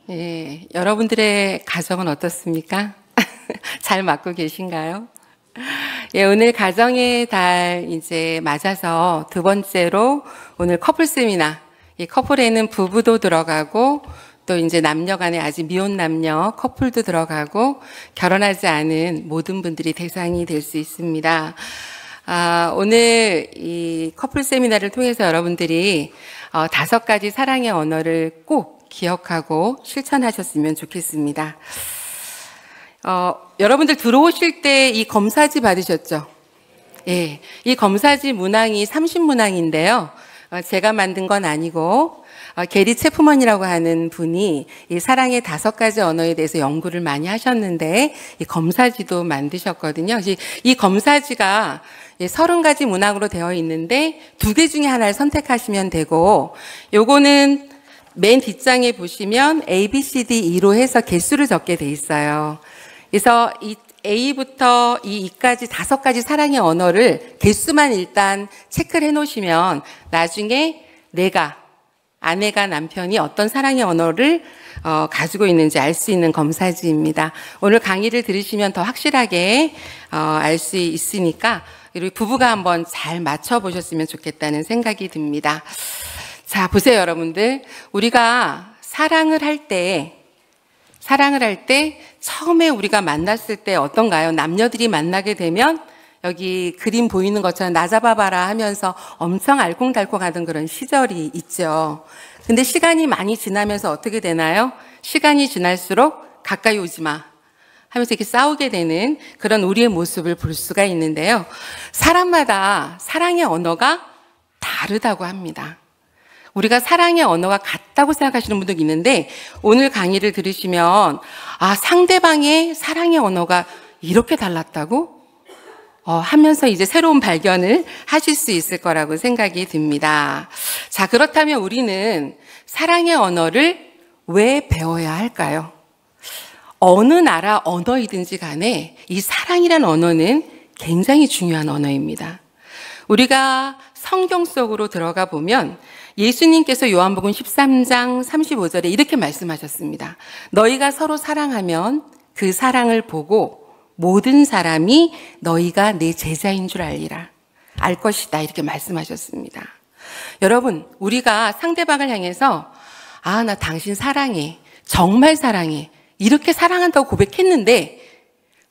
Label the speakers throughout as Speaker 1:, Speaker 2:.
Speaker 1: 예, 여러분들의 가정은 어떻습니까? 잘 맞고 계신가요? 예, 오늘 가정의 달 이제 맞아서 두 번째로 오늘 커플 세미나. 이 커플에는 부부도 들어가고 또 이제 남녀 간에 아직 미혼 남녀 커플도 들어가고 결혼하지 않은 모든 분들이 대상이 될 수 있습니다. 오늘 이 커플 세미나를 통해서 여러분들이 5가지 사랑의 언어를 꼭 기억하고 실천하셨으면 좋겠습니다. 여러분들 들어오실 때 이 검사지 받으셨죠? 예, 이 검사지 문항이 30문항인데요. 제가 만든 건 아니고 게리 체프먼이라고 하는 분이 이 사랑의 5가지 언어에 대해서 연구를 많이 하셨는데 이 검사지도 만드셨거든요. 이 검사지가 30가지 문항으로 되어 있는데 2개 중에 하나를 선택하시면 되고, 요거는 맨 뒷장에 보시면 A, B, C, D, E로 해서 개수를 적게 돼 있어요. 그래서 이 A부터 이 E까지 5가지 사랑의 언어를 개수만 일단 체크를 해 놓으시면 나중에 내가, 아내가, 남편이 어떤 사랑의 언어를 가지고 있는지 알 수 있는 검사지입니다. 오늘 강의를 들으시면 더 확실하게 알 수 있으니까 우리 부부가 한번 잘 맞춰보셨으면 좋겠다는 생각이 듭니다. 자, 보세요, 여러분들. 우리가 사랑을 할 때 처음에 우리가 만났을 때 어떤가요? 남녀들이 만나게 되면 여기 그림 보이는 것처럼 나 잡아봐라 하면서 엄청 알콩달콩하던 그런 시절이 있죠. 근데 시간이 많이 지나면서 어떻게 되나요? 시간이 지날수록 가까이 오지 마 하면서 이렇게 싸우게 되는 그런 우리의 모습을 볼 수가 있는데요. 사람마다 사랑의 언어가 다르다고 합니다. 우리가 사랑의 언어가 같다고 생각하시는 분도 있는데 오늘 강의를 들으시면 상대방의 사랑의 언어가 이렇게 달랐다고? 하면서 이제 새로운 발견을 하실 수 있을 거라고 생각이 듭니다. 자, 그렇다면 우리는 사랑의 언어를 왜 배워야 할까요? 어느 나라 언어이든지 간에 이 사랑이라는 언어는 굉장히 중요한 언어입니다. 우리가 성경 속으로 들어가 보면 예수님께서 요한복음 13장 35절에 이렇게 말씀하셨습니다. 너희가 서로 사랑하면 그 사랑을 보고 모든 사람이 너희가 내 제자인 줄 알리라. 알 것이다. 이렇게 말씀하셨습니다. 여러분, 우리가 상대방을 향해서 나 당신 사랑해. 정말 사랑해. 이렇게 사랑한다고 고백했는데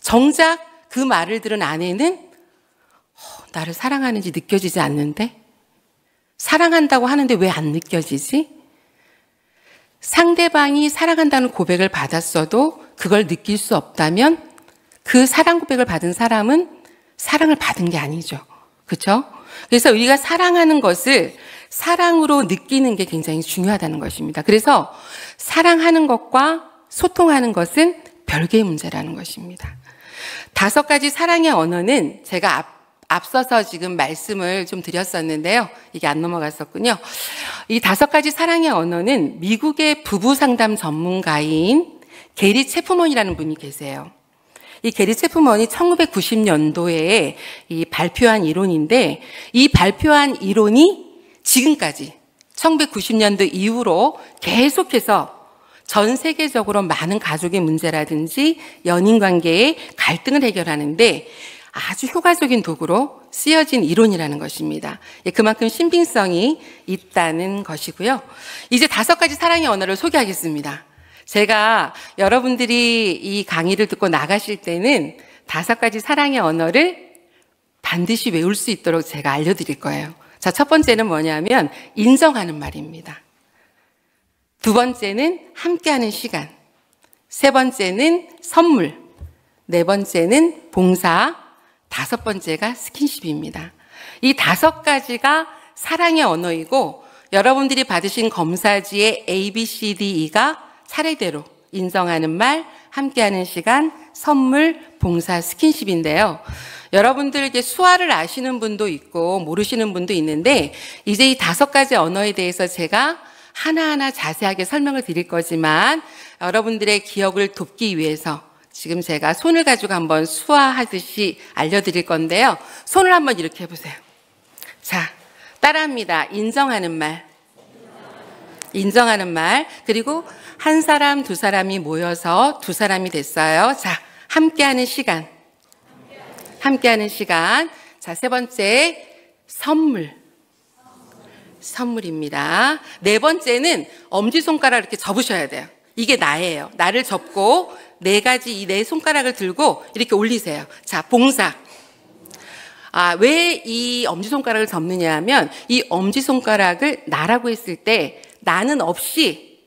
Speaker 1: 정작 그 말을 들은 아내는 나를 사랑하는지 느껴지지 않는데? 사랑한다고 하는데 왜 안 느껴지지? 상대방이 사랑한다는 고백을 받았어도 그걸 느낄 수 없다면 그 사랑 고백을 받은 사람은 사랑을 받은 게 아니죠. 그렇죠? 그래서 우리가 사랑하는 것을 사랑으로 느끼는 게 굉장히 중요하다는 것입니다. 그래서 사랑하는 것과 소통하는 것은 별개의 문제라는 것입니다. 5가지 사랑의 언어는 제가 앞서서 지금 말씀을 좀 드렸었는데요. 이게 안 넘어갔었군요. 이 5가지 사랑의 언어는 미국의 부부 상담 전문가인 게리 체프먼이라는 분이 계세요. 이 게리 체프먼이 1990년도에 이 발표한 이론인데 이 발표한 이론이 지금까지 1990년도 이후로 계속해서 전 세계적으로 많은 가족의 문제라든지 연인 관계의 갈등을 해결하는데 아주 효과적인 도구로 쓰여진 이론이라는 것입니다. 그만큼 신빙성이 있다는 것이고요. 이제 5가지 사랑의 언어를 소개하겠습니다. 제가 여러분들이 이 강의를 듣고 나가실 때는 5가지 사랑의 언어를 반드시 외울 수 있도록 제가 알려드릴 거예요. 자, 첫 번째는 뭐냐면 인정하는 말입니다. 2번째는 함께하는 시간. 3번째는 선물. 4번째는 봉사. 5번째가 스킨십입니다. 이 5가지가 사랑의 언어이고 여러분들이 받으신 검사지의 A, B, C, D, E가 차례대로 인정하는 말, 함께하는 시간, 선물, 봉사, 스킨십인데요. 여러분들에게 수화를 아시는 분도 있고 모르시는 분도 있는데 이제 이 5가지 언어에 대해서 제가 하나하나 자세하게 설명을 드릴 거지만 여러분들의 기억을 돕기 위해서 지금 제가 손을 가지고 한번 수화하듯이 알려드릴 건데요. 손을 한번 이렇게 해보세요. 자, 따라합니다. 인정하는 말. 인정하는 말. 그리고 한 사람, 두 사람이 모여서 두 사람이 됐어요. 자, 함께하는 시간. 함께하는 시간. 자, 세 번째, 선물. 선물입니다. 네 번째는 엄지손가락을 이렇게 접으셔야 돼요. 이게 나예요. 나를 접고 네 가지 이 네 손가락을 들고 이렇게 올리세요. 자, 봉사. 왜 이 엄지손가락을 접느냐 하면 이 엄지손가락을 나라고 했을 때 나는 없이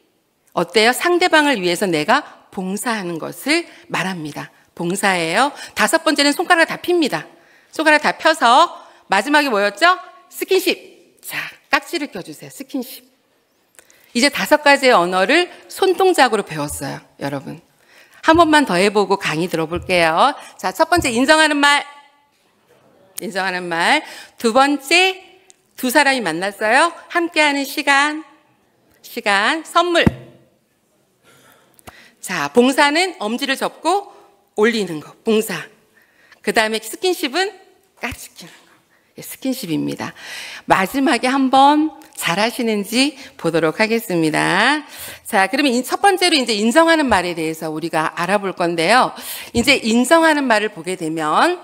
Speaker 1: 어때요? 상대방을 위해서 내가 봉사하는 것을 말합니다. 봉사예요. 다섯 번째는 손가락을 다 핍니다. 손가락 다 펴서 마지막에 뭐였죠? 스킨십. 자, 깍지를 껴주세요. 스킨십. 이제 다섯 가지의 언어를 손동작으로 배웠어요, 여러분. 한 번만 더 해보고 강의 들어볼게요. 자, 첫 번째 인정하는 말. 인정하는 말. 두 번째, 두 사람이 만났어요. 함께하는 시간. 시간. 선물. 자, 봉사는 엄지를 접고 올리는 거. 봉사. 그 다음에 스킨십은 깍지 끼는 거. 스킨십입니다. 마지막에 한번 잘하시는지 보도록 하겠습니다. 자, 그러면 첫 번째로 이제 인정하는 말에 대해서 우리가 알아볼 건데요. 이제 인정하는 말을 보게 되면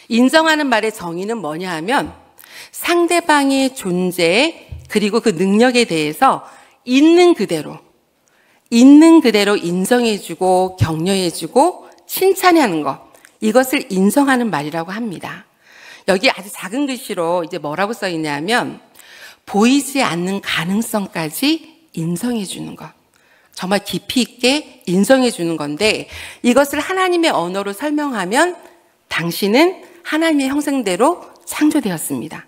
Speaker 1: 인정하는 말의 정의는 뭐냐 하면 상대방의 존재 그리고 그 능력에 대해서 있는 그대로 인정해주고 격려해주고 칭찬하는 것, 이것을 인정하는 말이라고 합니다. 여기 아주 작은 글씨로 이제 뭐라고 써 있냐면 보이지 않는 가능성까지 인정해주는 것. 정말 깊이 있게 인정해주는 건데 이것을 하나님의 언어로 설명하면 당신은 하나님의 형상대로 창조되었습니다.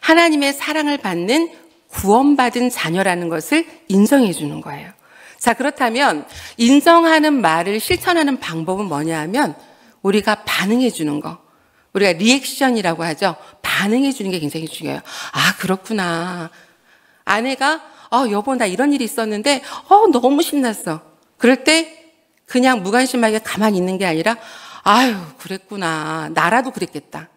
Speaker 1: 하나님의 사랑을 받는 구원받은 자녀라는 것을 인정해주는 거예요. 자, 그렇다면 인정하는 말을 실천하는 방법은 뭐냐 하면 우리가 반응해주는 거. 우리가 리액션이라고 하죠. 반응해주는 게 굉장히 중요해요. 그렇구나. 아내가 여보 나 이런 일이 있었는데 너무 신났어. 그럴 때 그냥 무관심하게 가만히 있는 게 아니라 아유 그랬구나. 나라도 그랬겠다.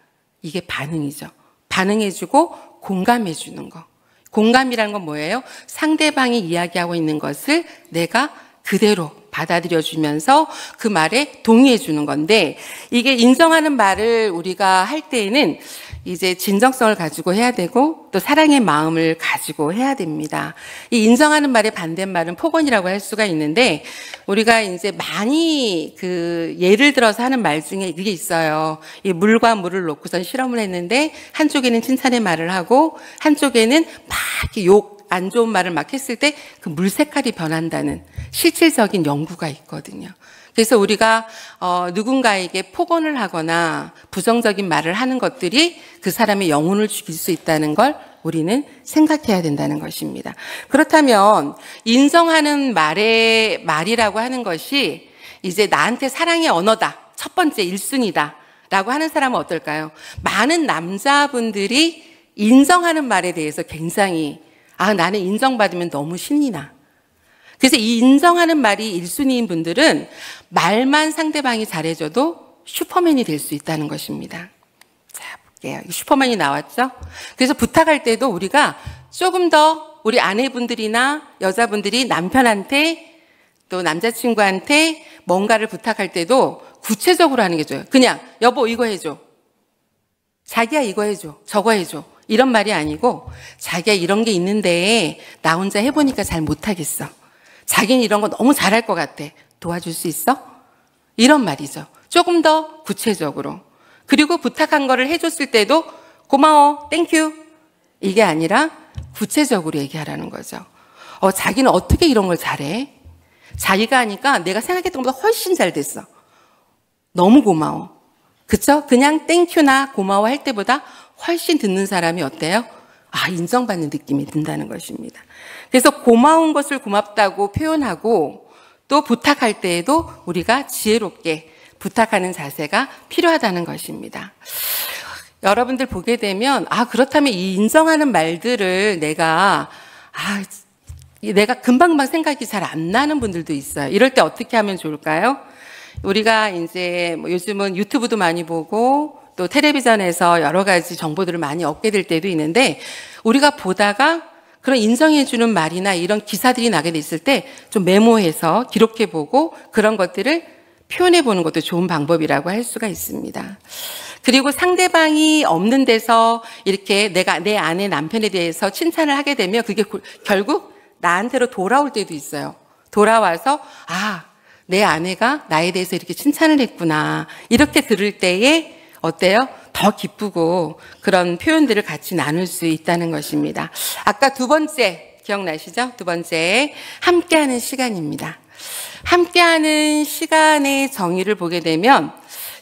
Speaker 1: 이게 반응이죠. 반응해주고 공감해주는 거. 공감이라는 건 뭐예요? 상대방이 이야기하고 있는 것을 내가 그대로 받아들여주면서 그 말에 동의해주는 건데 이게 인정하는 말을 우리가 할 때에는 이제 진정성을 가지고 해야 되고 또 사랑의 마음을 가지고 해야 됩니다. 이 인정하는 말의 반대말은 폭언이라고 할 수가 있는데 우리가 이제 많이 예를 들어서 하는 말 중에 이게 있어요. 이 물과 물을 놓고선 실험을 했는데 한쪽에는 칭찬의 말을 하고 한쪽에는 막 이렇게 안 좋은 말을 막 했을 때 그 물 색깔이 변한다는 실질적인 연구가 있거든요. 그래서 우리가 누군가에게 폭언을 하거나 부정적인 말을 하는 것들이 그 사람의 영혼을 죽일 수 있다는 걸 우리는 생각해야 된다는 것입니다. 그렇다면 인정하는 말이라고 하는 것이 이제 나한테 사랑의 언어다. 첫 번째 1순위다. 라고 하는 사람은 어떨까요? 많은 남자분들이 인정하는 말에 대해서 굉장히 나는 인정받으면 너무 신이 나. 그래서 이 인정하는 말이 1순위인 분들은 말만 상대방이 잘해줘도 슈퍼맨이 될 수 있다는 것입니다. 자, 볼게요. 슈퍼맨이 나왔죠? 그래서 부탁할 때도 우리가 조금 더 우리 아내분들이나 여자분들이 남편한테 또 남자친구한테 뭔가를 부탁할 때도 구체적으로 하는 게 좋아요. 그냥 여보 이거 해줘. 자기야 이거 해줘. 저거 해줘. 이런 말이 아니고 자기야 이런 게 있는데 나 혼자 해보니까 잘 못하겠어. 자기는 이런 거 너무 잘할 것 같아. 도와줄 수 있어? 이런 말이죠. 조금 더 구체적으로. 그리고 부탁한 거를 해줬을 때도 고마워, 땡큐. 이게 아니라 구체적으로 얘기하라는 거죠. 자기는 어떻게 이런 걸 잘해? 자기가 하니까 내가 생각했던 것보다 훨씬 잘 됐어. 너무 고마워. 그쵸? 그냥 땡큐나 고마워 할 때보다 훨씬 듣는 사람이 어때요? 인정받는 느낌이 든다는 것입니다. 그래서 고마운 것을 고맙다고 표현하고 또 부탁할 때에도 우리가 지혜롭게 부탁하는 자세가 필요하다는 것입니다. 여러분들 보게 되면 그렇다면 이 인정하는 말들을 내가 금방금방 생각이 잘 안 나는 분들도 있어요. 이럴 때 어떻게 하면 좋을까요? 우리가 이제 요즘은 유튜브도 많이 보고 또 텔레비전에서 여러 가지 정보들을 많이 얻게 될 때도 있는데 우리가 보다가 그런 인정해주는 말이나 이런 기사들이 나게 됐을 때 좀 메모해서 기록해보고 그런 것들을 표현해보는 것도 좋은 방법이라고 할 수가 있습니다. 그리고 상대방이 없는 데서 이렇게 내가 내 아내 남편에 대해서 칭찬을 하게 되면 그게 결국 나한테로 돌아올 때도 있어요. 돌아와서 내 아내가 나에 대해서 이렇게 칭찬을 했구나. 이렇게 들을 때에 어때요? 더 기쁘고 그런 표현들을 같이 나눌 수 있다는 것입니다. 아까 두 번째 기억나시죠? 두 번째 함께하는 시간입니다. 함께하는 시간의 정의를 보게 되면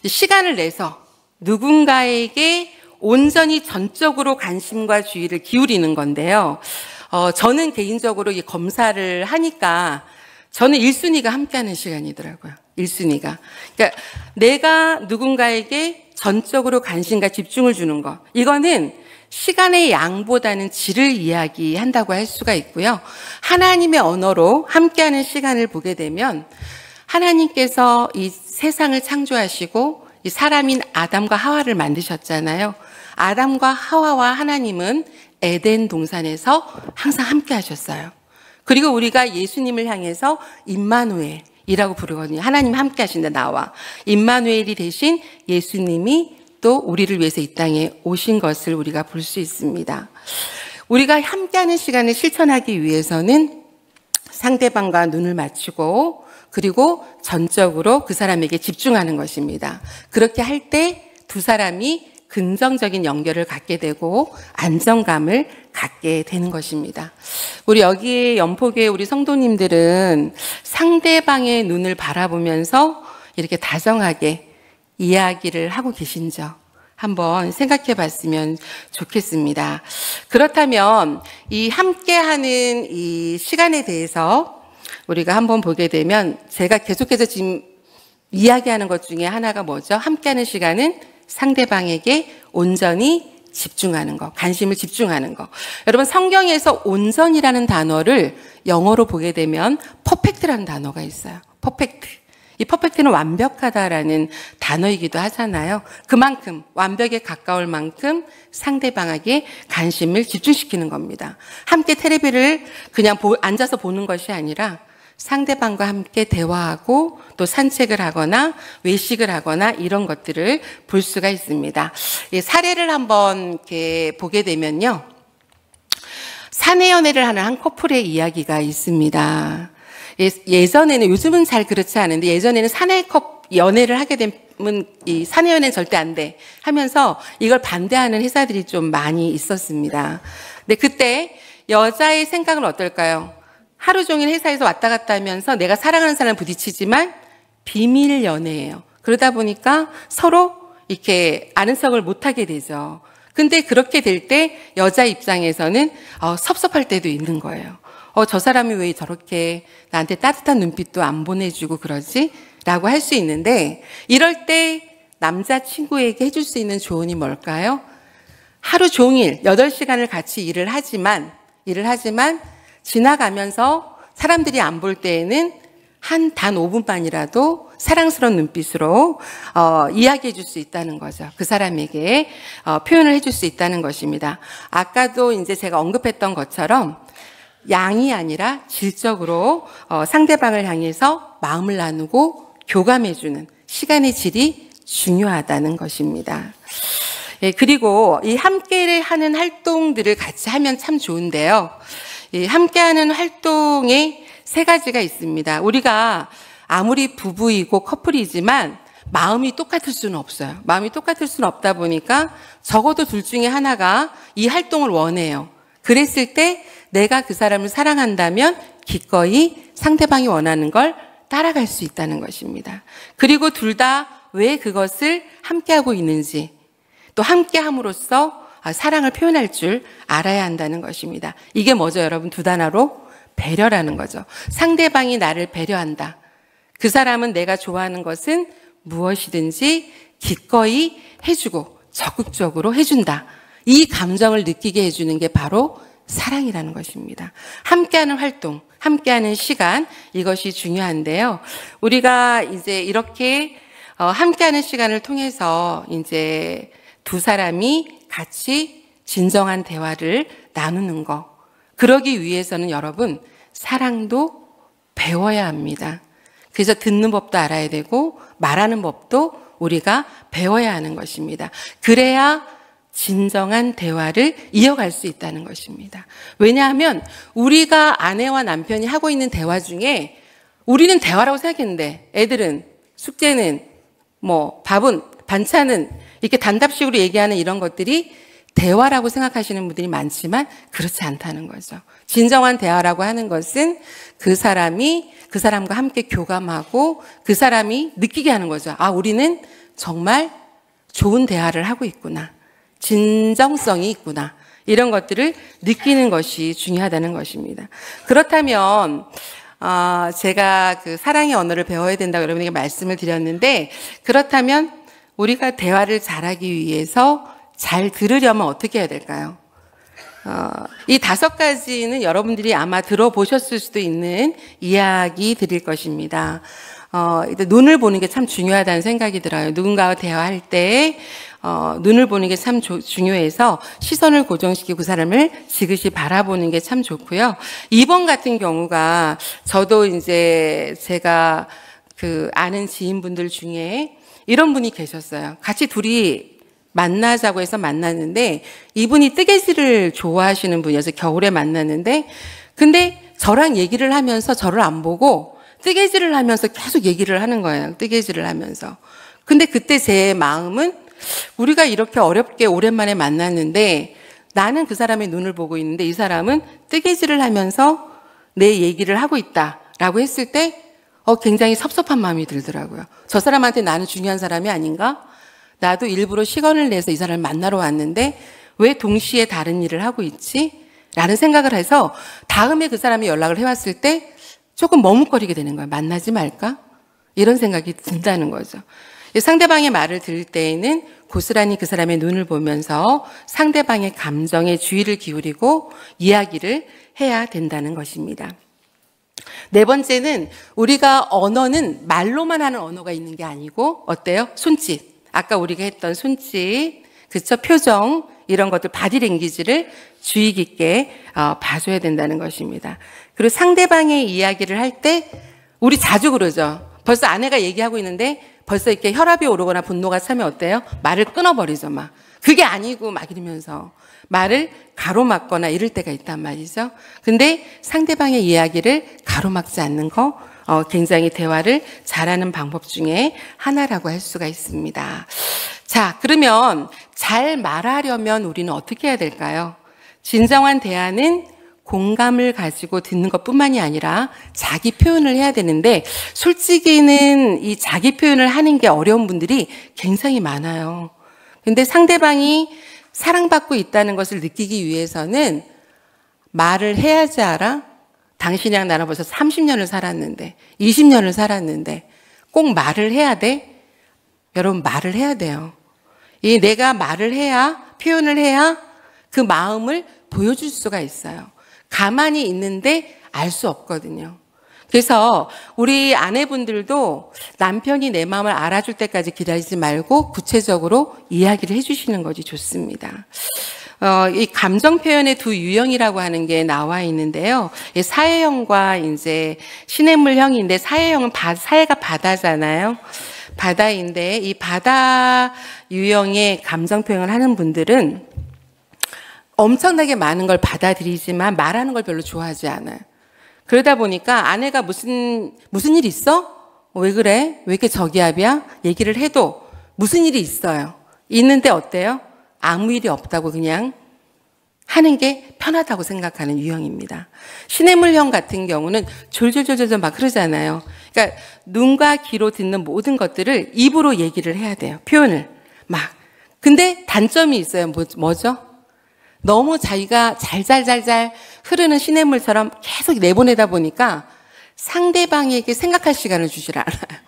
Speaker 1: 시간을 내서 누군가에게 온전히 전적으로 관심과 주의를 기울이는 건데요. 저는 개인적으로 이 검사를 하니까 저는 1순위가 함께하는 시간이더라고요. 1순위가. 그러니까 내가 누군가에게 전적으로 관심과 집중을 주는 것. 이거는 시간의 양보다는 질을 이야기한다고 할 수가 있고요. 하나님의 언어로 함께하는 시간을 보게 되면 하나님께서 이 세상을 창조하시고 이 사람인 아담과 하와를 만드셨잖아요. 아담과 하와와 하나님은 에덴 동산에서 항상 함께 하셨어요. 그리고 우리가 예수님을 향해서 임마누엘이라고 부르거든요. 하나님 함께 하신다, 나와. 임마누엘이 되신 예수님이 또 우리를 위해서 이 땅에 오신 것을 우리가 볼 수 있습니다. 우리가 함께하는 시간을 실천하기 위해서는 상대방과 눈을 맞추고 그리고 전적으로 그 사람에게 집중하는 것입니다. 그렇게 할 때 두 사람이 긍정적인 연결을 갖게 되고 안정감을 갖게 되는 것입니다. 우리 여기 연포교회 우리 성도님들은 상대방의 눈을 바라보면서 이렇게 다정하게 이야기를 하고 계신지 한번 생각해 봤으면 좋겠습니다. 그렇다면 이 함께하는 이 시간에 대해서 우리가 한번 보게 되면 제가 계속해서 지금 이야기하는 것 중에 하나가 뭐죠? 함께하는 시간은 상대방에게 온전히 집중하는 것, 관심을 집중하는 것. 여러분 성경에서 온전이라는 단어를 영어로 보게 되면 퍼펙트라는 단어가 있어요. 퍼펙트. 이 퍼펙트는 완벽하다라는 단어이기도 하잖아요. 그만큼 완벽에 가까울 만큼 상대방에게 관심을 집중시키는 겁니다. 함께 텔레비를 그냥 앉아서 보는 것이 아니라 상대방과 함께 대화하고 또 산책을 하거나 외식을 하거나 이런 것들을 볼 수가 있습니다. 사례를 한번 이렇게 보게 되면요. 사내 연애를 하는 한 커플의 이야기가 있습니다. 예전에는, 요즘은 잘 그렇지 않은데 예전에는 사내 연애를 하게 되면 이 사내 연애는 절대 안 돼 하면서 이걸 반대하는 회사들이 좀 많이 있었습니다. 근데 그때 여자의 생각은 어떨까요? 하루 종일 회사에서 왔다 갔다 하면서 내가 사랑하는 사람을 부딪히지만 비밀 연애예요. 그러다 보니까 서로 이렇게 아는 척을 못하게 되죠. 근데 그렇게 될 때 여자 입장에서는 섭섭할 때도 있는 거예요. 저 사람이 왜 저렇게 나한테 따뜻한 눈빛도 안 보내주고 그러지? 라고 할 수 있는데 이럴 때 남자친구에게 해줄 수 있는 조언이 뭘까요? 하루 종일 8시간을 같이 일을 하지만 지나가면서 사람들이 안 볼 때에는 단 5분만이라도 사랑스러운 눈빛으로 이야기해 줄 수 있다는 거죠. 그 사람에게 표현을 해줄 수 있다는 것입니다. 아까도 이제 제가 언급했던 것처럼 양이 아니라 질적으로 상대방을 향해서 마음을 나누고 교감해주는 시간의 질이 중요하다는 것입니다. 예, 그리고 이 함께 하는 활동들을 같이 하면 참 좋은데요. 이 함께하는 활동에 3가지가 있습니다. 우리가 아무리 부부이고 커플이지만 마음이 똑같을 수는 없어요. 마음이 똑같을 수는 없다 보니까 적어도 둘 중에 하나가 이 활동을 원해요. 그랬을 때 내가 그 사람을 사랑한다면 기꺼이 상대방이 원하는 걸 따라갈 수 있다는 것입니다. 그리고 둘 다 왜 그것을 함께하고 있는지 또 함께함으로써 사랑을 표현할 줄 알아야 한다는 것입니다. 이게 뭐죠, 여러분? 두 단어로 배려라는 거죠. 상대방이 나를 배려한다. 그 사람은 내가 좋아하는 것은 무엇이든지 기꺼이 해주고 적극적으로 해준다. 이 감정을 느끼게 해주는 게 바로 사랑이라는 것입니다. 함께하는 활동, 함께하는 시간, 이것이 중요한데요. 우리가 이제 이렇게 함께하는 시간을 통해서 이제 두 사람이 같이 진정한 대화를 나누는 거, 그러기 위해서는 여러분, 사랑도 배워야 합니다. 그래서 듣는 법도 알아야 되고 말하는 법도 우리가 배워야 하는 것입니다. 그래야 진정한 대화를 이어갈 수 있다는 것입니다. 왜냐하면 우리가 아내와 남편이 하고 있는 대화 중에 우리는 대화라고 생각했는데 애들은 숙제는 뭐 밥은 반찬은 이렇게 단답식으로 얘기하는 이런 것들이 대화라고 생각하시는 분들이 많지만 그렇지 않다는 거죠. 진정한 대화라고 하는 것은 그 사람이 그 사람과 함께 교감하고 그 사람이 느끼게 하는 거죠. 아, 우리는 정말 좋은 대화를 하고 있구나. 진정성이 있구나. 이런 것들을 느끼는 것이 중요하다는 것입니다. 그렇다면 제가 그 사랑의 언어를 배워야 된다고 여러분에게 말씀을 드렸는데, 그렇다면 우리가 대화를 잘하기 위해서 잘 들으려면 어떻게 해야 될까요? 이 5가지는 여러분들이 아마 들어보셨을 수도 있는 이야기 드릴 것입니다. 눈을 보는 게 참 중요하다는 생각이 들어요. 누군가와 대화할 때 눈을 보는 게 참 중요해서 시선을 고정시키고 그 사람을 지그시 바라보는 게 참 좋고요. 2번 같은 경우가 저도 이제 제가 그 아는 지인분들 중에 이런 분이 계셨어요. 같이 둘이 만나자고 해서 만났는데 이분이 뜨개질을 좋아하시는 분이어서 겨울에 만났는데, 근데 저랑 얘기를 하면서 저를 안 보고 뜨개질을 하면서 계속 얘기를 하는 거예요. 뜨개질을 하면서. 근데 그때 제 마음은 우리가 이렇게 어렵게 오랜만에 만났는데 나는 그 사람의 눈을 보고 있는데 이 사람은 뜨개질을 하면서 내 얘기를 하고 있다라고 했을 때 굉장히 섭섭한 마음이 들더라고요. 저 사람한테 나는 중요한 사람이 아닌가? 나도 일부러 시간을 내서 이 사람을 만나러 왔는데 왜 동시에 다른 일을 하고 있지? 라는 생각을 해서 다음에 그 사람이 연락을 해왔을 때 조금 머뭇거리게 되는 거예요. 만나지 말까? 이런 생각이 든다는 거죠. 상대방의 말을 들을 때에는 고스란히 그 사람의 눈을 보면서 상대방의 감정에 주의를 기울이고 이야기를 해야 된다는 것입니다. 4번째는 우리가 언어는 말로만 하는 언어가 있는 게 아니고 어때요? 손짓. 아까 우리가 했던 손짓, 그쵸? 표정, 이런 것들, 바디랭귀지를 주의 깊게 봐줘야 된다는 것입니다. 그리고 상대방의 이야기를 할 때 우리 자주 그러죠. 벌써 아내가 얘기하고 있는데 벌써 이렇게 혈압이 오르거나 분노가 차면 어때요? 말을 끊어버리죠, 막. 그게 아니고 막 이러면서 말을 가로막거나 이럴 때가 있단 말이죠. 근데 상대방의 이야기를 가로막지 않는 거 굉장히 대화를 잘하는 방법 중에 하나라고 할 수가 있습니다. 자, 그러면 잘 말하려면 우리는 어떻게 해야 될까요? 진정한 대화는 공감을 가지고 듣는 것뿐만이 아니라 자기 표현을 해야 되는데 솔직히는 이 자기 표현을 하는 게 어려운 분들이 굉장히 많아요. 근데 상대방이 사랑받고 있다는 것을 느끼기 위해서는 말을 해야지 알아? 당신이랑 나랑 벌써 30년을 살았는데 20년을 살았는데 꼭 말을 해야 돼? 여러분, 말을 해야 돼요. 이 내가 말을 해야, 표현을 해야 그 마음을 보여줄 수가 있어요. 가만히 있는데 알 수 없거든요. 그래서 우리 아내분들도 남편이 내 마음을 알아줄 때까지 기다리지 말고 구체적으로 이야기를 해주시는 것이 좋습니다. 이 감정 표현의 두 유형이라고 하는 게 나와 있는데요. 사회형과 이제 시냇물형인데 사회형은 사회가 바다잖아요. 바다인데 이 바다 유형의 감정 표현을 하는 분들은 엄청나게 많은 걸 받아들이지만 말하는 걸 별로 좋아하지 않아요. 그러다 보니까 아내가 무슨 일 있어? 왜 그래? 왜 이렇게 저기압이야? 얘기를 해도 무슨 일이 있어요. 있는데 어때요? 아무 일이 없다고 그냥 하는 게 편하다고 생각하는 유형입니다. 시냇물형 같은 경우는 졸졸졸졸 막 그러잖아요. 그러니까 눈과 귀로 듣는 모든 것들을 입으로 얘기를 해야 돼요. 표현을 막. 근데 단점이 있어요. 뭐죠? 너무 자기가 잘잘잘잘 흐르는 시냇물처럼 계속 내보내다 보니까 상대방에게 생각할 시간을 주질 않아요.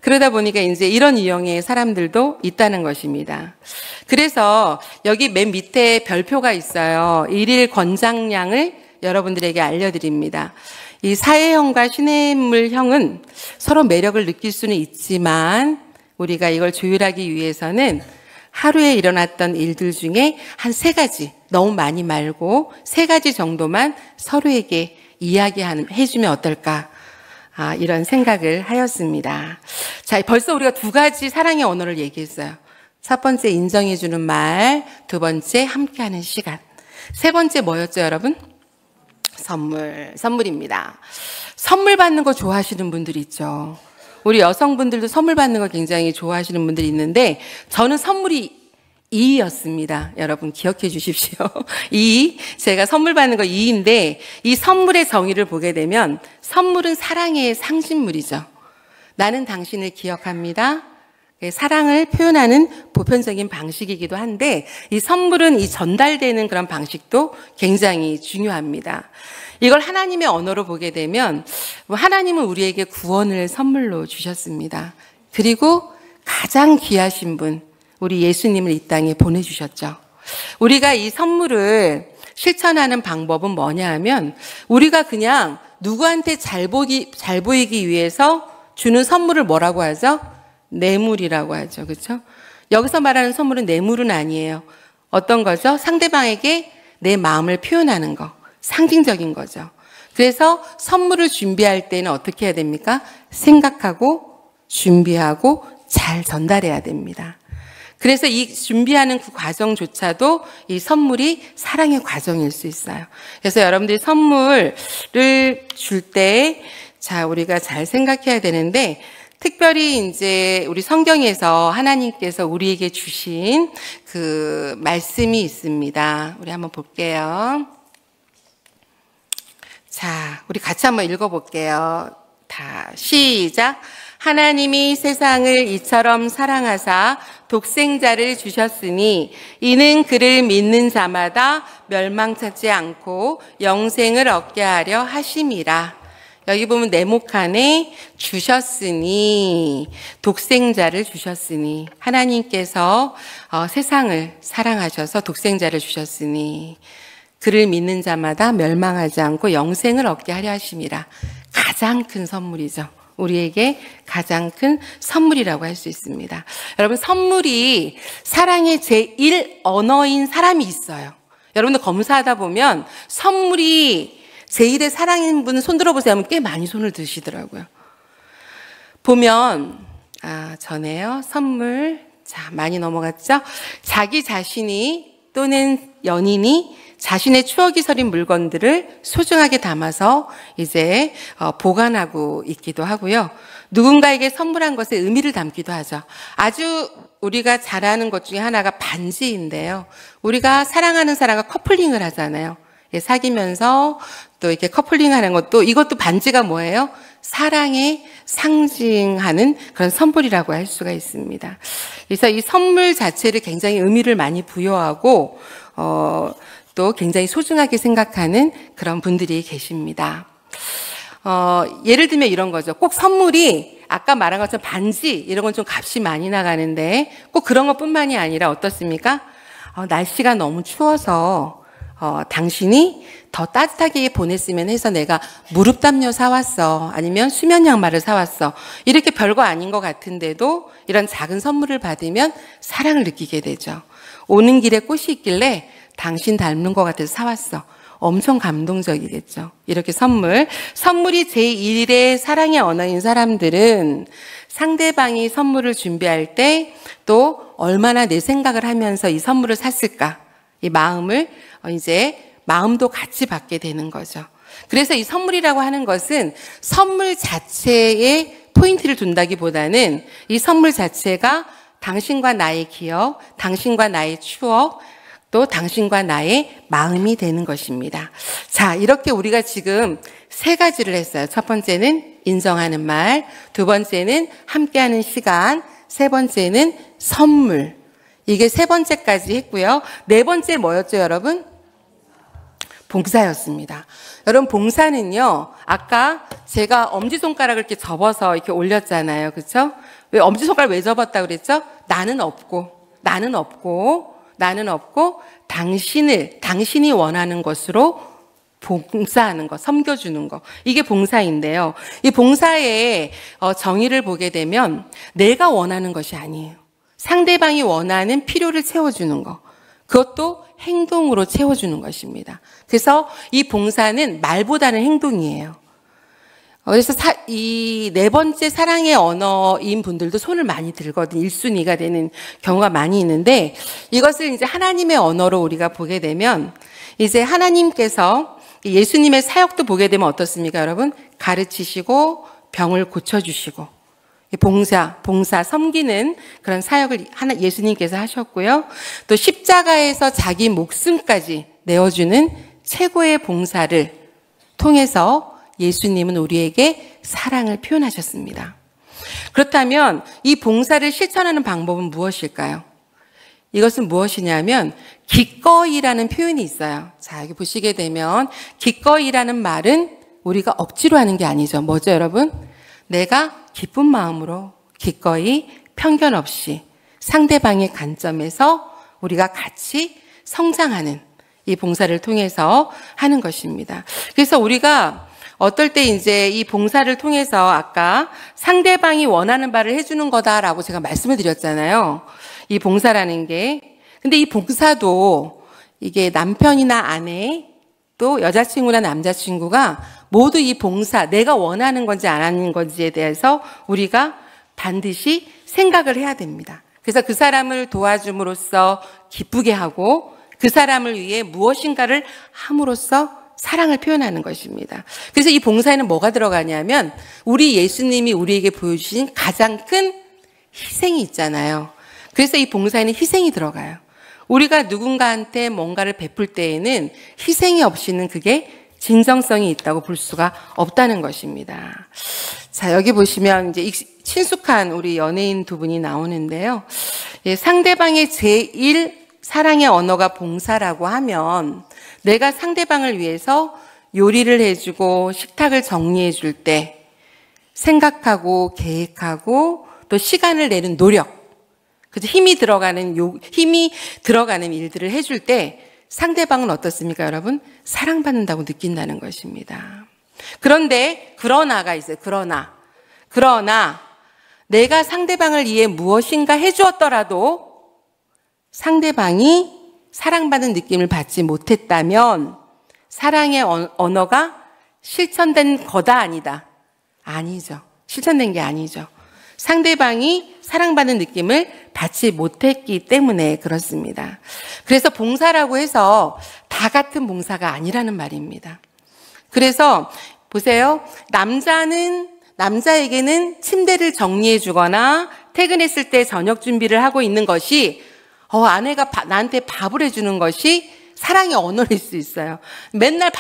Speaker 1: 그러다 보니까 이제 이런 유형의 사람들도 있다는 것입니다. 그래서 여기 맨 밑에 별표가 있어요. 1일 권장량을 여러분들에게 알려드립니다. 이 사회형과 시냇물형은 서로 매력을 느낄 수는 있지만 우리가 이걸 조율하기 위해서는 하루에 일어났던 일들 중에 한 3가지, 너무 많이 말고 3가지 정도만 서로에게 이야기해주면 어떨까? 이런 생각을 하였습니다. 자, 벌써 우리가 2가지 사랑의 언어를 얘기했어요. 첫 번째 인정해주는 말, 2번째 함께하는 시간. 3번째 뭐였죠, 여러분? 선물입니다. 선물 받는 거 좋아하시는 분들이 있죠. 우리 여성분들도 선물 받는 거 굉장히 좋아하시는 분들이 있는데 저는 선물이 2였습니다. 여러분 기억해 주십시오. 2, 제가 선물 받는 거 2인데 이 선물의 정의를 보게 되면 선물은 사랑의 상징물이죠. 나는 당신을 기억합니다. 사랑을 표현하는 보편적인 방식이기도 한데 이 선물은 이 전달되는 그런 방식도 굉장히 중요합니다. 이걸 하나님의 언어로 보게 되면 하나님은 우리에게 구원을 선물로 주셨습니다. 그리고 가장 귀하신 분, 우리 예수님을 이 땅에 보내주셨죠. 우리가 이 선물을 실천하는 방법은 뭐냐 하면 우리가 그냥 누구한테 잘 보이기 위해서 주는 선물을 뭐라고 하죠? 뇌물이라고 하죠. 그렇죠? 여기서 말하는 선물은 뇌물은 아니에요. 어떤 거죠? 상대방에게 내 마음을 표현하는 거. 상징적인 거죠. 그래서 선물을 준비할 때는 어떻게 해야 됩니까? 생각하고 준비하고 잘 전달해야 됩니다. 그래서 이 준비하는 그 과정조차도 이 선물이 사랑의 과정일 수 있어요. 그래서 여러분들이 선물을 줄 때, 자, 우리가 잘 생각해야 되는데, 특별히 이제 우리 성경에서 하나님께서 우리에게 주신 그 말씀이 있습니다. 우리 한번 볼게요. 자, 우리 같이 한번 읽어볼게요. 다 시작. 하나님이 세상을 이처럼 사랑하사 독생자를 주셨으니 이는 그를 믿는 자마다 멸망하지 않고 영생을 얻게 하려 하심이라. 여기 보면 네모칸에 주셨으니, 독생자를 주셨으니, 하나님께서 세상을 사랑하셔서 독생자를 주셨으니 그를 믿는 자마다 멸망하지 않고 영생을 얻게 하려 하심이라. 가장 큰 선물이죠. 우리에게 가장 큰 선물이라고 할 수 있습니다. 여러분, 선물이 사랑의 제1 언어인 사람이 있어요. 여러분들 검사하다 보면 선물이 제1의 사랑인 분 손 들어보세요 하면 꽤 많이 손을 드시더라고요. 보면 전에요. 선물. 자, 많이 넘어갔죠? 자기 자신이 또는 연인이 자신의 추억이 서린 물건들을 소중하게 담아서 이제 보관하고 있기도 하고요. 누군가에게 선물한 것에 의미를 담기도 하죠. 아주 우리가 잘 아는 것 중에 하나가 반지인데요. 우리가 사랑하는 사람과 커플링을 하잖아요. 사귀면서 또 이렇게 커플링하는 것도, 이것도 반지가 뭐예요? 사랑의 상징하는 그런 선물이라고 할 수가 있습니다. 그래서 이 선물 자체를 굉장히 의미를 많이 부여하고 또 굉장히 소중하게 생각하는 그런 분들이 계십니다. 예를 들면 이런 거죠. 꼭 선물이 아까 말한 것처럼 반지 이런 건 좀 값이 많이 나가는데 꼭 그런 것뿐만이 아니라 어떻습니까? 날씨가 너무 추워서 당신이 더 따뜻하게 보냈으면 해서 내가 무릎 담요 사왔어. 아니면 수면 양말을 사왔어. 이렇게 별거 아닌 것 같은데도 이런 작은 선물을 받으면 사랑을 느끼게 되죠. 오는 길에 꽃이 있길래 당신 닮는 것 같아서 사왔어. 엄청 감동적이겠죠. 이렇게 선물이 제1의 사랑의 언어인 사람들은 상대방이 선물을 준비할 때 또 얼마나 내 생각을 하면서 이 선물을 샀을까, 이 마음을 마음도 같이 받게 되는 거죠. 그래서 이 선물이라고 하는 것은 선물 자체에 포인트를 둔다기보다는 이 선물 자체가 당신과 나의 기억, 당신과 나의 추억, 또 당신과 나의 마음이 되는 것입니다. 자, 이렇게 우리가 지금 3가지를 했어요. 첫 번째는 인정하는 말, 2번째는 함께하는 시간, 3번째는 선물. 이게 3번째까지 했고요. 4번째 뭐였죠, 여러분? 봉사였습니다. 여러분, 봉사는요, 아까 제가 엄지손가락을 이렇게 접어서 이렇게 올렸잖아요. 그렇죠? 왜 엄지손가락 왜 접었다 그랬죠? 나는 없고 당신이 원하는 것으로 봉사하는 것, 섬겨주는 것. 이게 봉사인데요. 이 봉사의 정의를 보게 되면 내가 원하는 것이 아니에요. 상대방이 원하는 필요를 채워주는 거. 그것도 행동으로 채워주는 것입니다. 그래서 이 봉사는 말보다는 행동이에요. 그래서 이 네 번째 사랑의 언어인 분들도 손을 많이 들거든. 1순위가 되는 경우가 많이 있는데, 이것을 이제 하나님의 언어로 우리가 보게 되면, 이제 하나님께서 예수님의 사역도 보게 되면 어떻습니까, 여러분? 가르치시고 병을 고쳐주시고 봉사 섬기는 그런 사역을 예수님께서 하셨고요. 또 십자가에서 자기 목숨까지 내어주는 최고의 봉사를 통해서 예수님은 우리에게 사랑을 표현하셨습니다. 그렇다면 이 봉사를 실천하는 방법은 무엇일까요? 이것은 무엇이냐면 기꺼이라는 표현이 있어요. 자, 여기 보시게 되면 기꺼이라는 말은 우리가 억지로 하는 게 아니죠. 뭐죠, 여러분? 내가 기쁜 마음으로 기꺼이 편견 없이 상대방의 관점에서 우리가 같이 성장하는 이 봉사를 통해서 하는 것입니다. 그래서 우리가 어떨 때 이제 이 봉사를 통해서 아까 상대방이 원하는 바를 해주는 거다라고 제가 말씀을 드렸잖아요. 이 봉사라는 게. 근데 이 봉사도 이게 남편이나 아내 또 여자친구나 남자친구가 모두 이 봉사, 내가 원하는 건지 안 하는 건지에 대해서 우리가 반드시 생각을 해야 됩니다. 그래서 그 사람을 도와줌으로써 기쁘게 하고 그 사람을 위해 무엇인가를 함으로써 사랑을 표현하는 것입니다. 그래서 이 봉사에는 뭐가 들어가냐면 우리 예수님이 우리에게 보여주신 가장 큰 희생이 있잖아요. 그래서 이 봉사에는 희생이 들어가요. 우리가 누군가한테 뭔가를 베풀 때에는 희생이 없이는 그게 진정성이 있다고 볼 수가 없다는 것입니다. 자, 여기 보시면 이제 친숙한 우리 연예인 두 분이 나오는데요. 상대방의 제1 사랑의 언어가 봉사라고 하면 내가 상대방을 위해서 요리를 해주고 식탁을 정리해 줄 때 생각하고 계획하고 또 시간을 내는 노력, 그래서 힘이 들어가는 일들을 해줄 때 상대방은 어떻습니까, 여러분? 사랑받는다고 느낀다는 것입니다. 그러나가 있어요. 그러나 내가 상대방을 위해 무엇인가 해주었더라도 상대방이 사랑받는 느낌을 받지 못했다면 사랑의 언어가 실천된 거다 아니다? 아니죠. 실천된 게 아니죠. 상대방이 사랑받는 느낌을 받지 못했기 때문에 그렇습니다. 그래서 봉사라고 해서 다 같은 봉사가 아니라는 말입니다. 그래서 보세요. 남자에게는 침대를 정리해 주거나 퇴근했을 때 저녁 준비를 하고 있는 것이 아내가 나한테 밥을 해주는 것이 사랑의 언어일 수 있어요. 맨날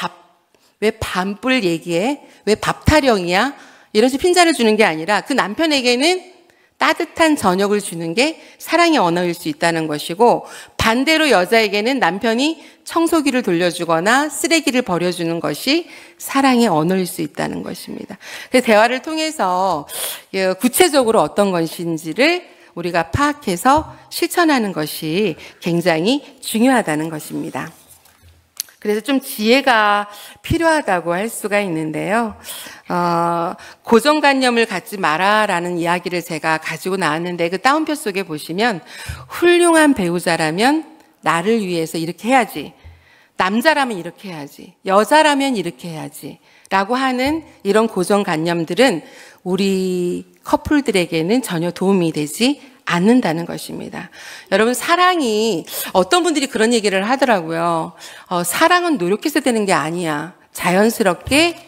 Speaker 1: 왜 밤불 얘기해? 왜 밥 타령이야? 이런 식으로 핀잔을 주는 게 아니라 그 남편에게는 따뜻한 저녁을 주는 게 사랑의 언어일 수 있다는 것이고, 반대로 여자에게는 남편이 청소기를 돌려주거나 쓰레기를 버려주는 것이 사랑의 언어일 수 있다는 것입니다. 그래서 대화를 통해서 구체적으로 어떤 것인지를 우리가 파악해서 실천하는 것이 굉장히 중요하다는 것입니다. 그래서 좀 지혜가 필요하다고 할 수가 있는데요. 고정관념을 갖지 마라라는 이야기를 제가 가지고 나왔는데 그 따옴표 속에 보시면 훌륭한 배우자라면 나를 위해서 이렇게 해야지, 남자라면 이렇게 해야지, 여자라면 이렇게 해야지 라고 하는 이런 고정관념들은 우리 커플들에게는 전혀 도움이 되지 않는다는 것입니다. 여러분, 사랑이 어떤 분들이 그런 얘기를 하더라고요. 사랑은 노력해서 되는 게 아니야. 자연스럽게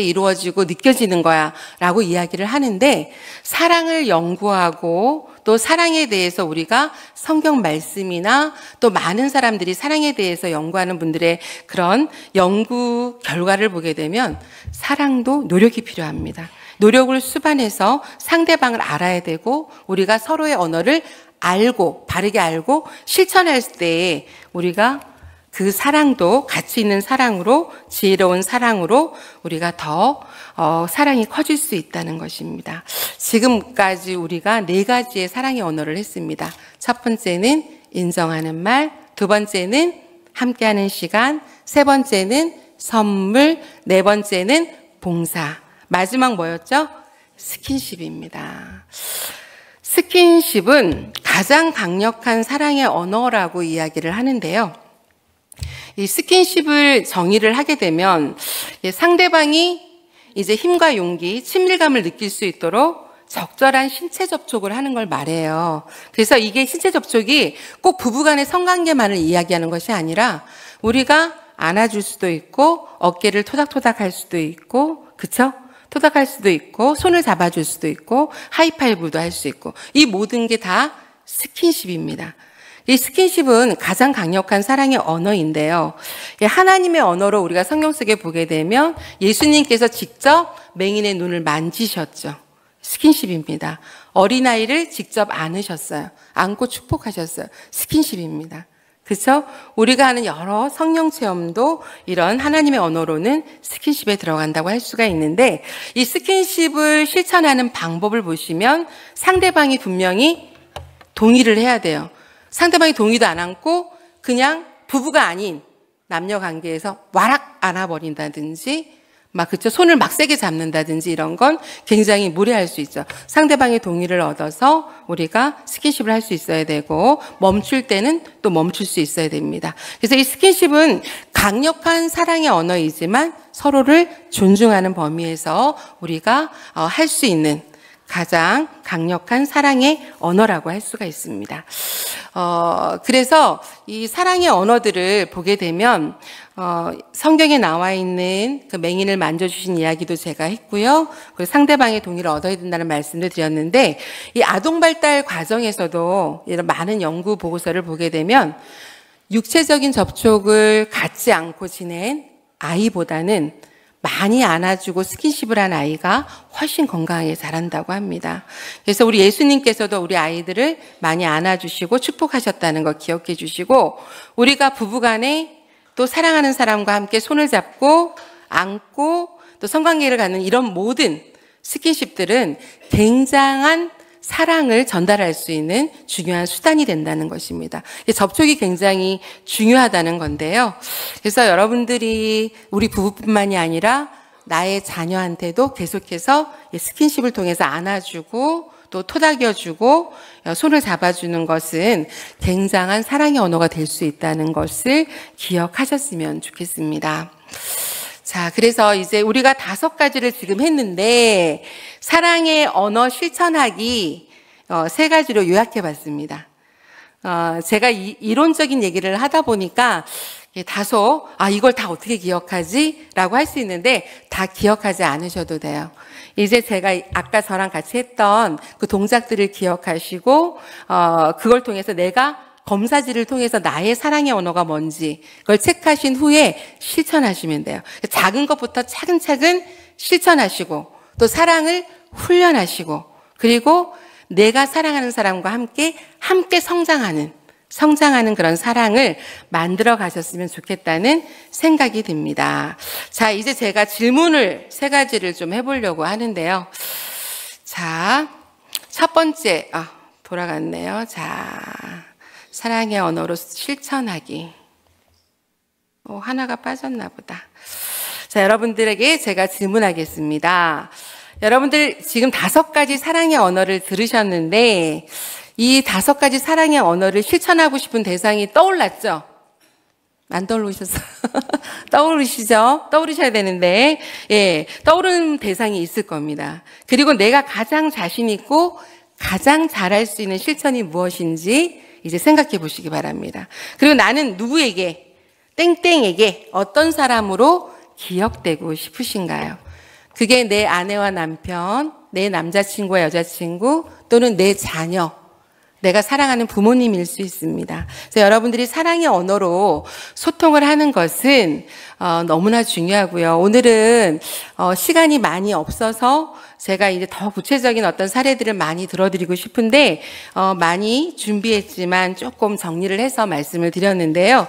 Speaker 1: 이루어지고 느껴지는 거야 라고 이야기를 하는데, 사랑을 연구하고 또 사랑에 대해서 우리가 성경 말씀이나 또 많은 사람들이 사랑에 대해서 연구하는 분들의 그런 연구 결과를 보게 되면 사랑도 노력이 필요합니다. 노력을 수반해서 상대방을 알아야 되고 우리가 서로의 언어를 바르게 알고 실천할 때 우리가 그 사랑도 가치 있는 사랑으로, 지혜로운 사랑으로 우리가 더 사랑이 커질 수 있다는 것입니다. 지금까지 우리가 4가지의 사랑의 언어를 했습니다. 첫 번째는 인정하는 말, 두 번째는 함께하는 시간, 세 번째는 선물, 네 번째는 봉사. 마지막 뭐였죠? 스킨십입니다. 스킨십은 가장 강력한 사랑의 언어라고 이야기를 하는데요. 이 스킨십을 정의를 하게 되면 상대방이 이제 힘과 용기, 친밀감을 느낄 수 있도록 적절한 신체 접촉을 하는 걸 말해요. 그래서 이게 신체 접촉이 꼭 부부간의 성관계만을 이야기하는 것이 아니라 우리가 안아줄 수도 있고 어깨를 토닥토닥 할 수도 있고, 그쵸? 토닥할 수도 있고 손을 잡아줄 수도 있고 하이파이브도 할 수 있고, 이 모든 게 다 스킨십입니다. 이 스킨십은 가장 강력한 사랑의 언어인데요. 하나님의 언어로 우리가 성경 속에 보게 되면 예수님께서 직접 맹인의 눈을 만지셨죠. 스킨십입니다. 어린아이를 직접 안으셨어요. 안고 축복하셨어요. 스킨십입니다. 그렇죠? 우리가 하는 여러 성령 체험도 이런 하나님의 언어로는 스킨십에 들어간다고 할 수가 있는데, 이 스킨십을 실천하는 방법을 보시면 상대방이 분명히 동의를 해야 돼요. 상대방이 동의도 안 않고 그냥 부부가 아닌 남녀 관계에서 와락 안아버린다든지 그쵸? 손을 막 세게 잡는다든지 이런 건 굉장히 무례할 수 있죠. 상대방의 동의를 얻어서 우리가 스킨십을 할 수 있어야 되고, 멈출 때는 또 멈출 수 있어야 됩니다. 그래서 이 스킨십은 강력한 사랑의 언어이지만 서로를 존중하는 범위에서 우리가 할 수 있는 가장 강력한 사랑의 언어라고 할 수가 있습니다. 그래서 이 사랑의 언어들을 보게 되면 성경에 나와 있는 그 맹인을 만져주신 이야기도 제가 했고요. 그리고 상대방의 동의를 얻어야 된다는 말씀도 드렸는데, 이 아동 발달 과정에서도 이런 많은 연구 보고서를 보게 되면 육체적인 접촉을 갖지 않고 지낸 아이보다는 많이 안아주고 스킨십을 한 아이가 훨씬 건강하게 자란다고 합니다. 그래서 우리 예수님께서도 우리 아이들을 많이 안아주시고 축복하셨다는 거 기억해 주시고, 우리가 부부간에 또 사랑하는 사람과 함께 손을 잡고 안고 또 성관계를 갖는 이런 모든 스킨십들은 굉장한 사랑을 전달할 수 있는 중요한 수단이 된다는 것입니다. 접촉이 굉장히 중요하다는 건데요. 그래서 여러분들이 우리 부부뿐만이 아니라 나의 자녀한테도 계속해서 스킨십을 통해서 안아주고 또 토닥여주고 손을 잡아주는 것은 굉장한 사랑의 언어가 될 수 있다는 것을 기억하셨으면 좋겠습니다. 자, 그래서 이제 우리가 5가지를 지금 했는데 사랑의 언어 실천하기 3가지로 요약해 봤습니다. 제가 이론적인 얘기를 하다 보니까 다소 이걸 다 어떻게 기억하지? 라고 할 수 있는데 다 기억하지 않으셔도 돼요. 이제 제가 아까 저랑 같이 했던 그 동작들을 기억하시고 그걸 통해서 내가 검사지를 통해서 나의 사랑의 언어가 뭔지 그걸 체크하신 후에 실천하시면 돼요. 작은 것부터 차근차근 실천하시고 또 사랑을 훈련하시고, 그리고 내가 사랑하는 사람과 함께 성장하는 그런 사랑을 만들어 가셨으면 좋겠다는 생각이 듭니다. 자, 이제 제가 질문을 3가지를 좀 해보려고 하는데요. 자, 첫 번째, 돌아갔네요. 자, 사랑의 언어로 실천하기. 하나가 빠졌나 보다. 자, 여러분들에게 제가 질문하겠습니다. 여러분들 지금 5가지 사랑의 언어를 들으셨는데 이 5가지 사랑의 언어를 실천하고 싶은 대상이 떠올랐죠? 안 떠오르셨어요? 떠오르시죠? 떠오르셔야 되는데, 떠오르는 대상이 있을 겁니다. 그리고 내가 가장 자신 있고 가장 잘할 수 있는 실천이 무엇인지 이제 생각해 보시기 바랍니다. 그리고 나는 누구에게, 땡땡에게 어떤 사람으로 기억되고 싶으신가요? 그게 내 아내와 남편, 내 남자친구와 여자친구, 또는 내 자녀, 내가 사랑하는 부모님일 수 있습니다. 그래서 여러분들이 사랑의 언어로 소통을 하는 것은 너무나 중요하고요. 오늘은 시간이 많이 없어서 제가 이제 더 구체적인 어떤 사례들을 많이 들어드리고 싶은데 많이 준비했지만 조금 정리를 해서 말씀을 드렸는데요.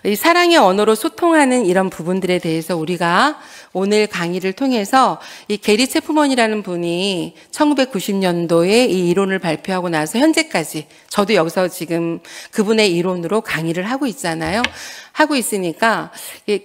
Speaker 1: 이 사랑의 언어로 소통하는 이런 부분들에 대해서 우리가 오늘 강의를 통해서 이 게리 체프먼이라는 분이 1990년도에 이 이론을 발표하고 나서 현재까지 저도 여기서 지금 그분의 이론으로 강의를 하고 있잖아요. 하고 있으니까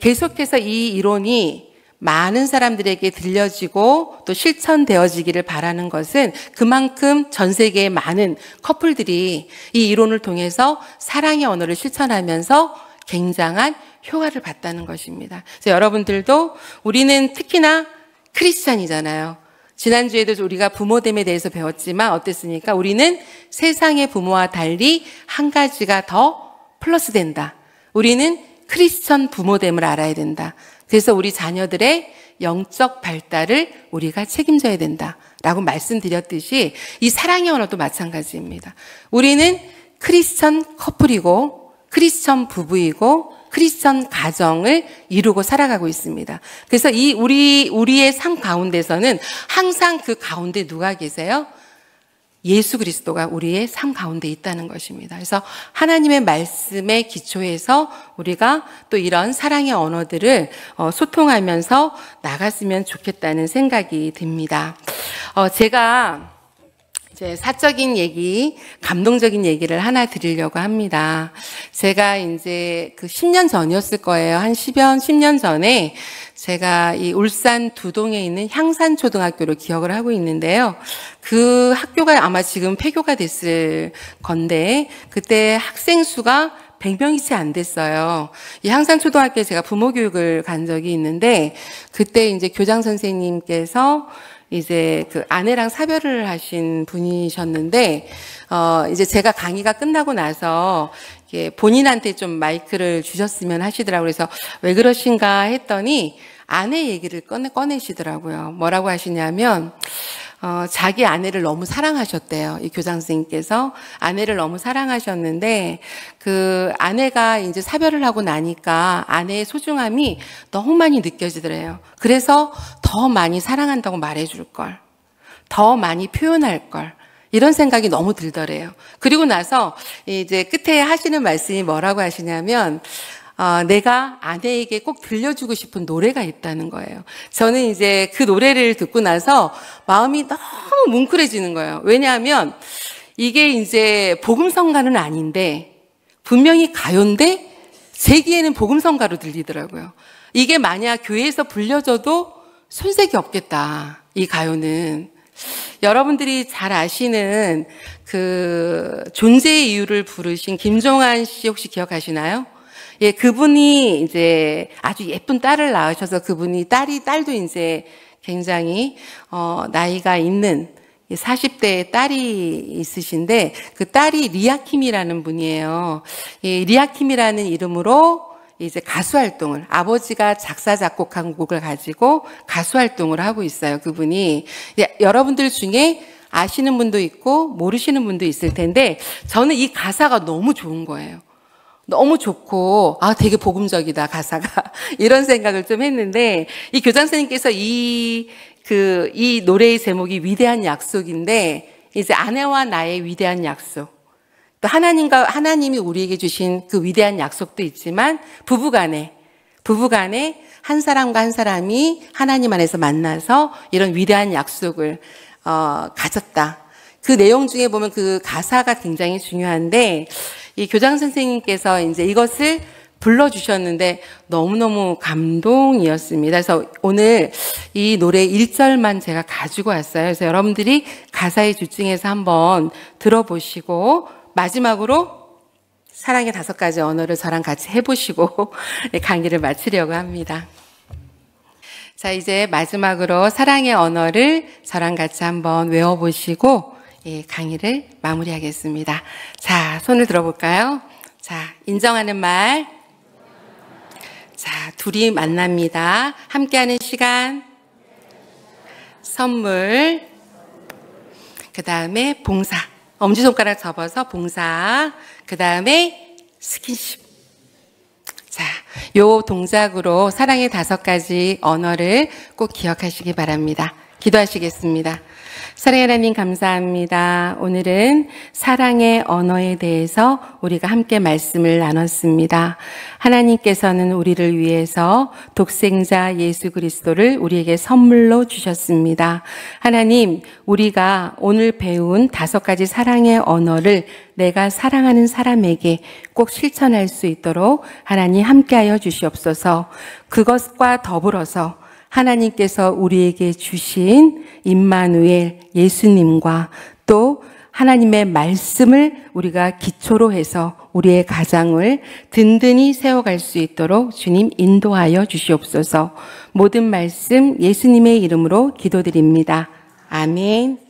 Speaker 1: 계속해서 이 이론이 많은 사람들에게 들려지고 또 실천되어지기를 바라는 것은 그만큼 전 세계의 많은 커플들이 이 이론을 통해서 사랑의 언어를 실천하면서 굉장한 효과를 봤다는 것입니다. 그래서 여러분들도 우리는 특히나 크리스찬이잖아요. 지난주에도 우리가 부모됨에 대해서 배웠지만 어땠습니까? 우리는 세상의 부모와 달리 한 가지가 더 플러스 된다. 우리는 크리스천 부모됨을 알아야 된다. 그래서 우리 자녀들의 영적 발달을 우리가 책임져야 된다라고 말씀드렸듯이 이 사랑의 언어도 마찬가지입니다. 우리는 크리스천 커플이고 크리스천 부부이고 크리스천 가정을 이루고 살아가고 있습니다. 그래서 우리의 삶 가운데서는 항상 그 가운데 누가 계세요? 예수 그리스도가 우리의 삶 가운데 있다는 것입니다. 그래서 하나님의 말씀에 기초해서 우리가 또 이런 사랑의 언어들을 소통하면서 나갔으면 좋겠다는 생각이 듭니다. 제가 이제 사적인 얘기, 감동적인 얘기를 하나 드리려고 합니다. 제가 이제 그 10년 전이었을 거예요. 한 10년 전에 제가 이 울산 두동에 있는 향산초등학교로 기억을 하고 있는데요. 그 학교가 아마 지금 폐교가 됐을 건데 그때 학생 수가 100명이 채 안 됐어요. 이 향산초등학교에 제가 부모 교육을 간 적이 있는데 그때 이제 교장 선생님께서 이제 그 아내랑 사별을 하신 분이셨는데, 이제 제가 강의가 끝나고 나서 본인한테 좀 마이크를 주셨으면 하시더라고요. 그래서 왜 그러신가 했더니 아내 얘기를 꺼내시더라고요. 뭐라고 하시냐면, 자기 아내를 너무 사랑하셨대요. 이 교장 선생님께서 아내를 너무 사랑하셨는데 그 아내가 이제 사별을 하고 나니까 아내의 소중함이 너무 많이 느껴지더래요. 그래서 더 많이 사랑한다고 말해줄 걸, 더 많이 표현할 걸, 이런 생각이 너무 들더래요. 그리고 나서 이제 끝에 하시는 말씀이 뭐라고 하시냐면 내가 아내에게 꼭 들려주고 싶은 노래가 있다는 거예요. 저는 이제 그 노래를 듣고 나서 마음이 너무 뭉클해지는 거예요. 왜냐하면 이게 이제 복음성가는 아닌데 분명히 가요인데 제 귀에는 복음성가로 들리더라고요. 이게 만약 교회에서 불려져도 손색이 없겠다, 이 가요는. 여러분들이 잘 아시는 그 존재의 이유를 부르신 김종환 씨 혹시 기억하시나요? 예, 그분이 이제 아주 예쁜 딸을 낳으셔서 그분이 딸도 이제 굉장히, 나이가 있는 40대의 딸이 있으신데 그 딸이 리아킴이라는 분이에요. 이 리아킴이라는 이름으로 이제 가수 활동을, 아버지가 작사, 작곡한 곡을 가지고 가수 활동을 하고 있어요, 그분이. 여러분들 중에 아시는 분도 있고 모르시는 분도 있을 텐데 저는 이 가사가 너무 좋은 거예요. 너무 좋고, 되게 복음적이다, 가사가. 이런 생각을 좀 했는데, 이 교장 선생님께서 이 노래의 제목이 위대한 약속인데, 이제 아내와 나의 위대한 약속. 또 하나님이 우리에게 주신 그 위대한 약속도 있지만, 부부간에 한 사람과 한 사람이 하나님 안에서 만나서 이런 위대한 약속을, 가졌다. 그 내용 중에 보면 그 가사가 굉장히 중요한데, 이 교장 선생님께서 이제 이것을 불러주셨는데 너무너무 감동이었습니다. 그래서 오늘 이 노래 1절만 제가 가지고 왔어요. 그래서 여러분들이 가사에 집중해서 한번 들어보시고 마지막으로 사랑의 5가지 언어를 저랑 같이 해보시고 강의를 마치려고 합니다. 자, 이제 마지막으로 사랑의 언어를 저랑 같이 한번 외워보시고 강의를 마무리하겠습니다. 자, 손을 들어볼까요? 자, 인정하는 말. 자, 둘이 만납니다. 함께하는 시간. 선물. 그 다음에 봉사. 엄지손가락 접어서 봉사. 그 다음에 스킨십. 자, 요 동작으로 사랑의 5가지 언어를 꼭 기억하시기 바랍니다. 기도하시겠습니다. 사랑의 하나님 감사합니다. 오늘은 사랑의 언어에 대해서 우리가 함께 말씀을 나눴습니다. 하나님께서는 우리를 위해서 독생자 예수 그리스도를 우리에게 선물로 주셨습니다. 하나님, 우리가 오늘 배운 5가지 사랑의 언어를 내가 사랑하는 사람에게 꼭 실천할 수 있도록 하나님 함께하여 주시옵소서. 그것과 더불어서 하나님께서 우리에게 주신 임마누엘 예수님과 또 하나님의 말씀을 우리가 기초로 해서 우리의 가정을 든든히 세워갈 수 있도록 주님 인도하여 주시옵소서. 모든 말씀 예수님의 이름으로 기도드립니다. 아멘.